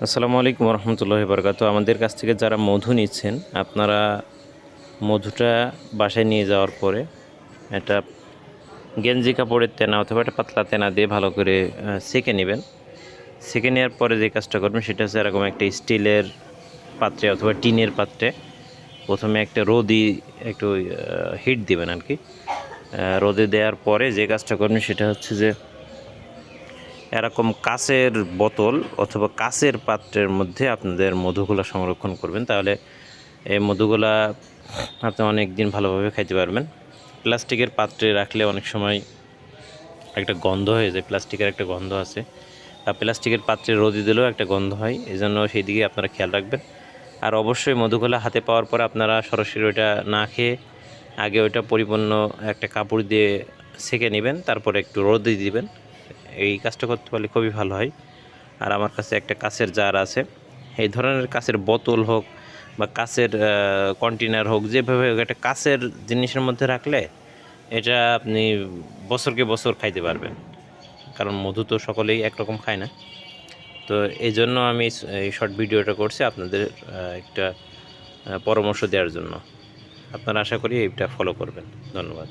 আসসালামু আলাইকুম রহমতুল্লাহি বরকাত। আমাদের কাছ থেকে যারা মধু নিচ্ছেন, আপনারা মধুটা বাসায় নিয়ে যাওয়ার পরে একটা গেঞ্জি কাপড়ের তেনা অথবা একটা পাতলা তেনা দিয়ে ভালো করে সেঁকে নেবেন। সেঁকে নেওয়ার পরে যে কাজটা করবেন সেটা হচ্ছে এরকম একটা স্টিলের পাত্রে অথবা টিনের পাত্রে প্রথমে একটা রোদি একটু হিট দিবেন আর কি। রোদে দেওয়ার পরে যে কাজটা করবেন সেটা হচ্ছে যে এরকম কাচের বোতল অথবা কাচের পাত্রের মধ্যে আপনাদের মধুগুলা সংরক্ষণ করবেন, তাহলে এই মধুগুলা আপনি অনেক দিন ভালোভাবে খাইতে পারবেন। প্লাস্টিকের পাত্রে রাখলে অনেক সময় একটা গন্ধ হয়ে যায়, প্লাস্টিকের একটা গন্ধ আছে, আর প্লাস্টিকের পাত্রে রোদে দিলেও একটা গন্ধ হয়, এই জন্য সেই দিকে আপনারা খেয়াল রাখবেন। আর অবশ্যই মধুগুলা হাতে পাওয়ার পর আপনারা সরাসরি ওইটা না খেয়ে আগে ওইটা পরিপূর্ণ একটা কাপড় দিয়ে সেঁকে নেবেন, তারপরে একটু রোদে দিবেন। এই কাজটা করতে পারলে খুবই ভালো হয়। আর আমার কাছে একটা কাচের জার আছে, এই ধরনের কাচের বোতল হোক বা কাচের কন্টেনার হোক, যেভাবে হোক একটা কাচের জিনিসের মধ্যে রাখলে এটা আপনি বছরকে বছর খাইতে পারবেন, কারণ মধু তো সকলেই একরকম খায় না। তো এই জন্য আমি এই শর্ট ভিডিওটা করছি আপনাদের একটা পরামর্শ দেওয়ার জন্য। আপনারা আশা করি এইটা ফলো করবেন। ধন্যবাদ।